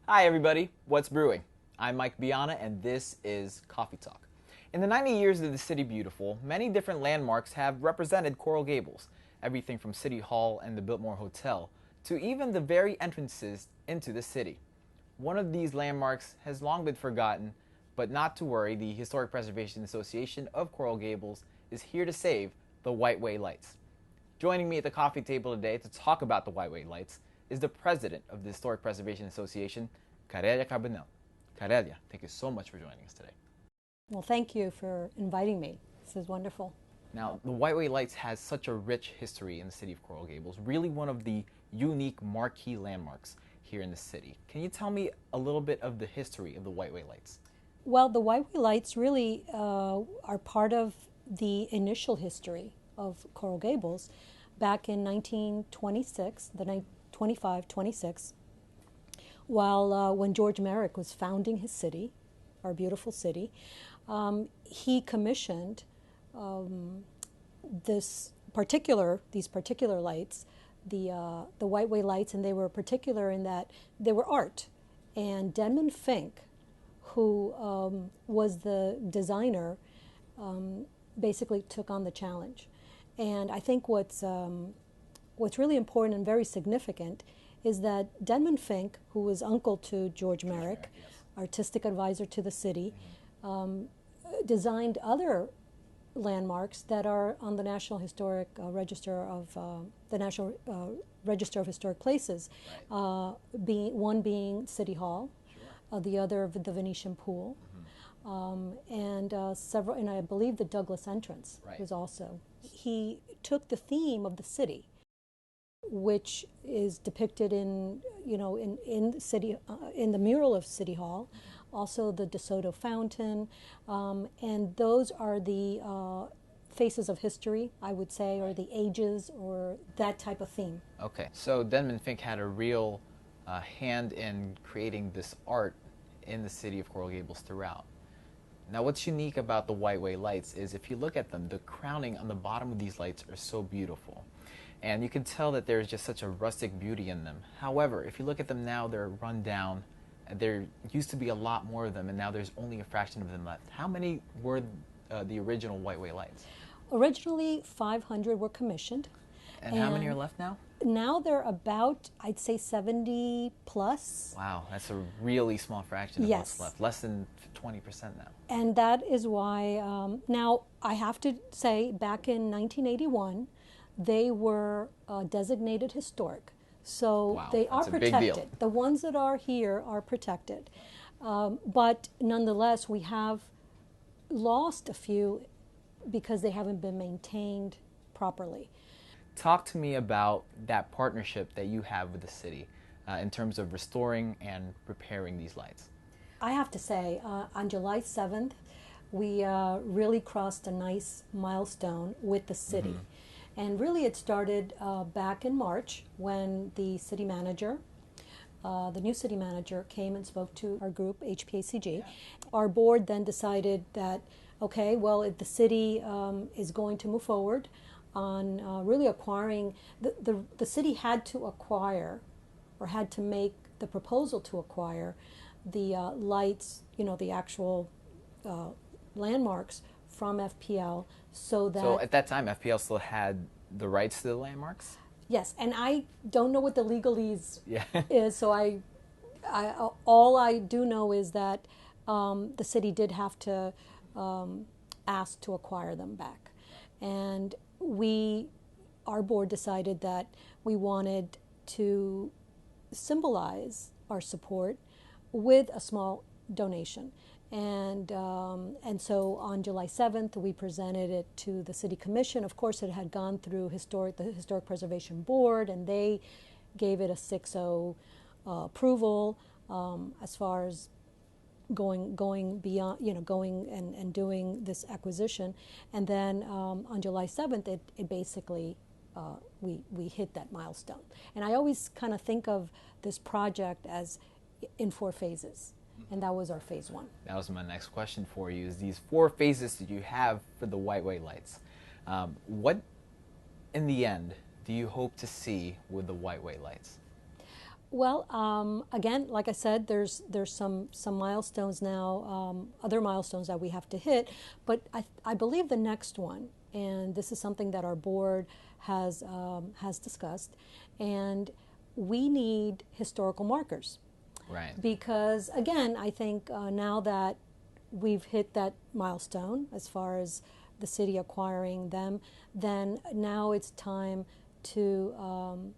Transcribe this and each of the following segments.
Hi everybody, what's brewing? I'm Mike Biana and this is Coffee Talk. In the 90 years of the City Beautiful, many different landmarks have represented Coral Gables, everything from City Hall and the Biltmore Hotel to even the very entrances into the city. One of these landmarks has long been forgotten, but not to worry, the Historic Preservation Association of Coral Gables is here to save the White Way Lights. Joining me at the coffee table today to talk about the White Way Lights is the president of the Historic Preservation Association, Carelia Carbonell. Carelia, thank you so much for joining us today. Well, thank you for inviting me. This is wonderful. Now, the White Way Lights has such a rich history in the city of Coral Gables, really one of the unique marquee landmarks here in the city. Can you tell me a little bit of the history of the White Way Lights? Well, the White Way Lights really are part of the initial history of Coral Gables back in 1926, 26, while when George Merrick was founding his city, our beautiful city, he commissioned these particular lights, the White Way Lights, and they were particular in that they were art. And Denman Fink, who was the designer, basically took on the challenge. And I think what's really important and very significant is that Denman Fink, who was uncle to George Merrick, Yes. artistic advisor to the city, designed other landmarks that are on the National Historic Register of the National Register of Historic Places. Right. One being City Hall, Sure. the other the Venetian Pool, and several, and I believe the Douglas entrance Right. was also. He took the theme of the city, which is depicted in in the mural of City Hall, also the DeSoto Fountain, and those are the faces of history, I would say, or the ages, or that type of theme. Okay, so Denman Fink had a real hand in creating this art in the city of Coral Gables throughout. Now, what's unique about the White Way Lights is if you look at them, the crowning on the bottom of these lights are so beautiful. And you can tell that there's just such a rustic beauty in them. However, if you look at them now, they're run down. There used to be a lot more of them, and now there's only a fraction of them left. How many were the original White Way Lights? Originally, 500 were commissioned. And how many are left now? Now they're about, I'd say, 70 plus. Wow, that's a really small fraction of what's Yes. left. Less than 20% now. And that is why, now I have to say, back in 1981, they were designated historic. So Wow, they are that's a big deal. protected. The ones that are here are protected. But nonetheless, we have lost a few because they haven't been maintained properly. Talk to me about that partnership that you have with the city in terms of restoring and repairing these lights. I have to say, on July 7th, we really crossed a nice milestone with the city. And really it started back in March when the city manager, the new city manager, came and spoke to our group, HPACG. Our board then decided that, okay, well, if the city is going to move forward on really acquiring, the city had to acquire, or had to make the proposal to acquire the lights, the actual landmarks from FPL, so that... So at that time, FPL still had the rights to the landmarks? Yes, and I don't know what the legalese Yeah. is, so all I do know is that the city did have to ask to acquire them back. And our board decided that we wanted to symbolize our support with a small donation. And so on July 7th, we presented it to the City Commission. Of course, it had gone through the Historic Preservation Board, and they gave it a 6-0 approval as far as going beyond, going and doing this acquisition. And then on July 7th, it basically, we hit that milestone. And I always kind of think of this project as in 4 phases. And that was our phase 1. That was my next question for you, is these 4 phases that you have for the White Way Lights. What, in the end, do you hope to see with the White Way Lights? Well, again, like I said, there's some milestones now, other milestones that we have to hit, but I believe the next one, and this is something that our board has discussed, and we need historical markers. Right. Because again, I think now that we've hit that milestone as far as the city acquiring them, then now it's time to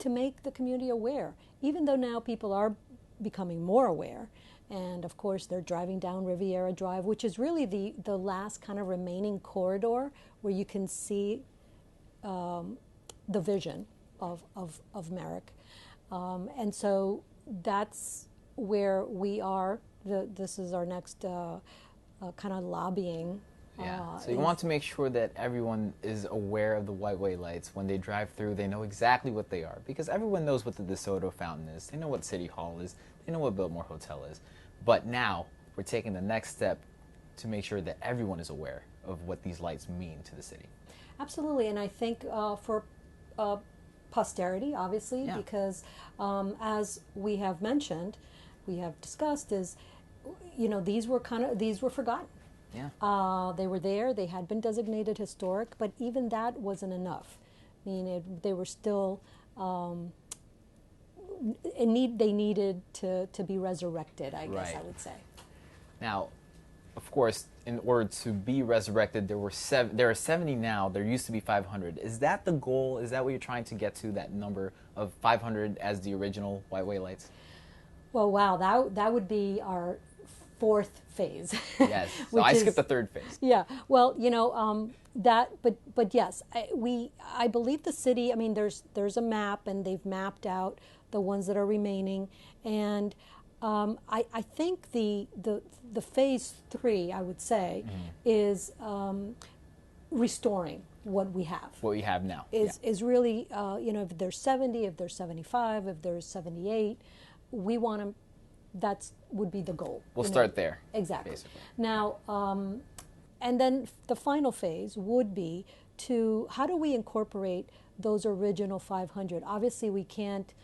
make the community aware. Even though now people are becoming more aware, and of course they're driving down Riviera Drive, which is really the last kind of remaining corridor where you can see the vision of Merrick. And so that's where we are. This is our next kind of lobbying. Yeah. So you want to make sure that everyone is aware of the white lights. When they drive through, they know exactly what they are. Because everyone knows what the DeSoto Fountain is. They know what City Hall is. They know what Biltmore Hotel is. But now we're taking the next step to make sure that everyone is aware of what these lights mean to the city. Absolutely. And I think for posterity, obviously, Yeah. because as we have mentioned, we have discussed, is these were forgotten. Yeah. They were there. They had been designated historic, but even that wasn't enough. I mean, they were still they needed to be resurrected, I guess Right. I would say. Now, of course, in order to be resurrected, there are 70 now. There used to be 500. Is that the goal? Is that what you're trying to get to, that number of 500 as the original White Way lights? Well, wow, that would be our fourth phase. Yes. So I skipped the third phase. Yeah. Well, but yes, I believe the city. I mean, there's a map, and they've mapped out the ones that are remaining, and I think the phase three, I would say, is restoring what we have. What we have now. Is really if there's 70, if there's 75, if there's 78, we want to. That would be the goal. We'll start there. Exactly. Basically. Now, and then the final phase would be to how do we incorporate those original 500? Obviously, we can't.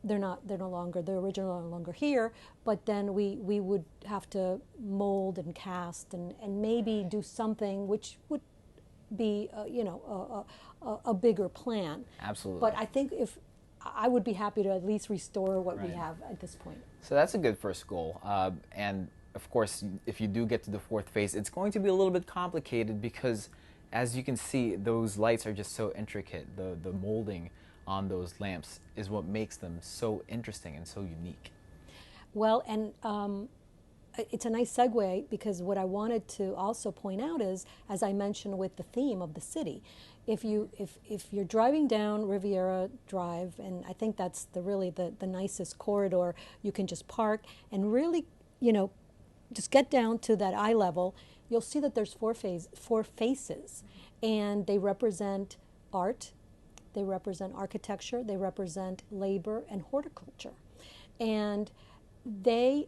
They're no longer the original, are no longer here. But then we would have to mold and cast and maybe do something which would be a bigger plan. Absolutely. But I think if I would be happy to at least restore what we Right. have at this point. So that's a good first goal. And of course, if you do get to the fourth phase, it's going to be a little bit complicated because, as you can see, those lights are just so intricate. The molding on those lamps is what makes them so interesting and so unique. Well, and it's a nice segue because what I wanted to also point out is, as I mentioned with the theme of the city, if you're driving down Riviera Drive, and I think that's the nicest corridor, you can just park and really, just get down to that eye level. You'll see that there's four faces, and they represent art, they represent architecture, they represent labor and horticulture, and they're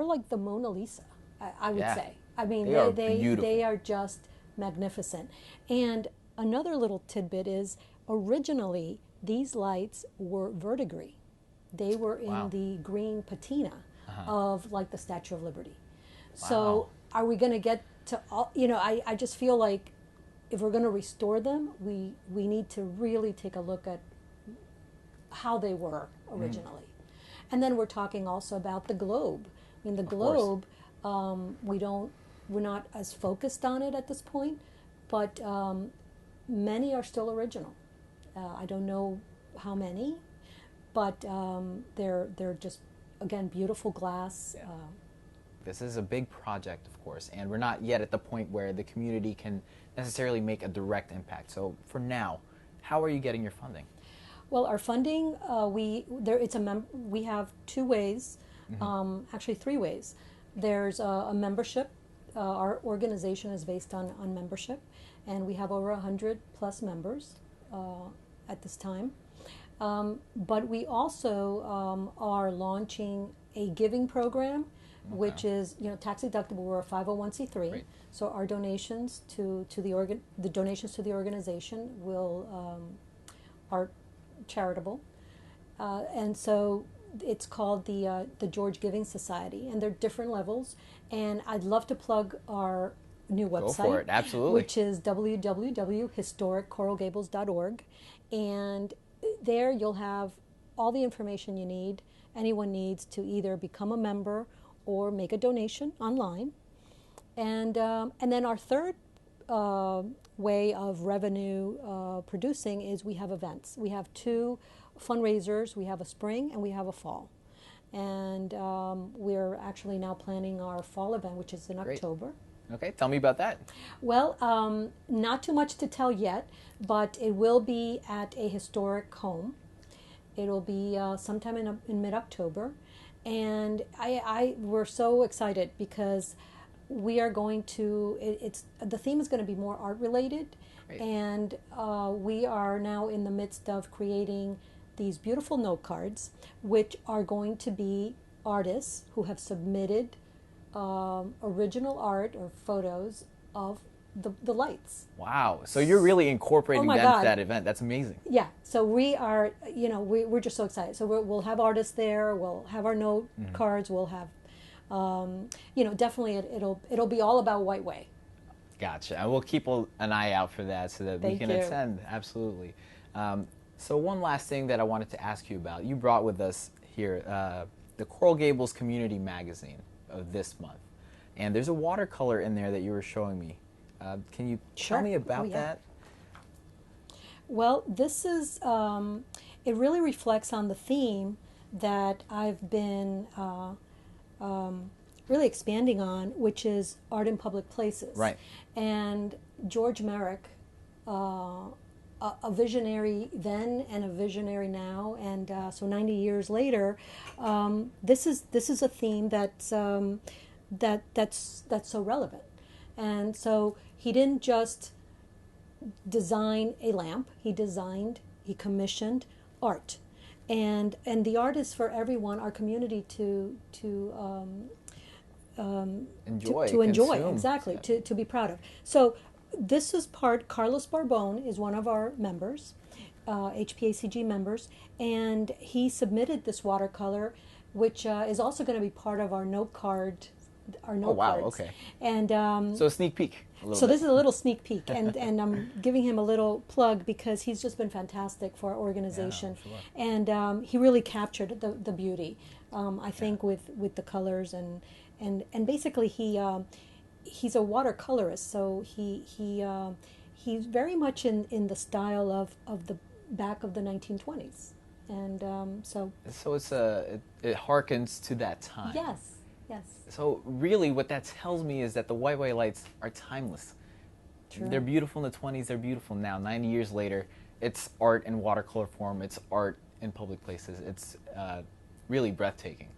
like the Mona Lisa, I would Yeah. say. I mean, They are beautiful. they are just magnificent. And another little tidbit is originally these lights were verdigris. They were in Wow. the green patina of like the Statue of Liberty. Wow. So are we going to get to all, I just feel like if we're going to restore them, we need to really take a look at how they were originally. And then we're talking also about the globe. I mean, the globe, we're not as focused on it at this point, but many are still original. I don't know how many, but they're just, again, beautiful glass. Yeah. This is a big project, of course, and we're not yet at the point where the community can necessarily make a direct impact. So for now, how are you getting your funding? Well, our funding, we have two ways, actually three ways. There's a membership. Our organization is based on membership, and we have over 100 plus members at this time. But we also are launching a giving program, which is tax deductible. We're a 501c3, Great. so our donations to the donations to the organization are charitable, and so it's called the George Giving Society, and there are different levels. And I'd love to plug our new website, Go for it, absolutely. which is www.historiccoralgables.org, and there you'll have all the information you need. Anyone needs to either become a member or make a donation online, and then our third way of revenue producing is we have events. We have two fundraisers. We have a spring and we have a fall. And we're actually now planning our fall event, which is in Great. October. Okay, tell me about that. Well, not too much to tell yet, but it will be at a historic home. It'll be sometime in mid-October. And we're so excited because we are going to, the theme is going to be more art related. Great. And we are now in the midst of creating these beautiful note cards, which are going to be artists who have submitted original art or photos of the lights. Wow, so you're really incorporating Oh my that God. into that event. That's amazing. Yeah, so we are, we're just so excited. So we'll have artists there, we'll have our note cards, we'll have, definitely it'll be all about White Way. Gotcha. And we'll keep an eye out for that so that we Thank can you. attend. Absolutely. So one last thing that I wanted to ask you about. You brought with us here the Coral Gables Community Magazine of this month. And there's a watercolor in there that you were showing me. Can you tell Sure. me about Oh, yeah. that? Well, this is, it really reflects on the theme that I've been really expanding on, which is art in public places. Right. And George Merrick, a visionary then and a visionary now, and so 90 years later, this is a theme that's so relevant. And so he didn't just design a lamp; he commissioned art, and the art is for everyone, our community to Enjoy. to enjoy, consume. exactly, to be proud of. So this is Carlos Barbone is one of our members, HPACG members, and he submitted this watercolor, which is also going to be part of our note card, Oh, wow, cards. okay. And So a sneak peek. A little so bit. this is a little sneak peek, and I'm giving him a little plug because he's just been fantastic for our organization, Yeah, sure. and he really captured the beauty. I think with the colors and basically he's a watercolorist, so he's very much in the style of the back of the 1920s, and so So it harkens to that time. yes. So really what that tells me is that the White Way lights are timeless. True. They're beautiful in the 20s, they're beautiful now. 90 years later, it's art in watercolor form, it's art in public places. It's really breathtaking.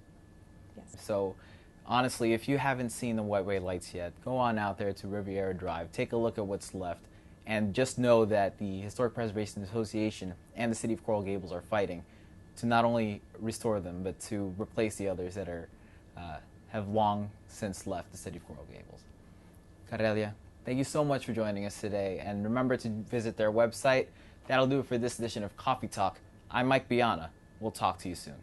Yes. So honestly, if you haven't seen the White Way lights yet, go on out there to Riviera Drive, take a look at what's left, and just know that the Historic Preservation Association and the City of Coral Gables are fighting to not only restore them, but to replace the others that are have long since left the City of Coral Gables. Carelia, thank you so much for joining us today, and remember to visit their website. That'll do it for this edition of Coffee Talk. I'm Mike Biana. We'll talk to you soon.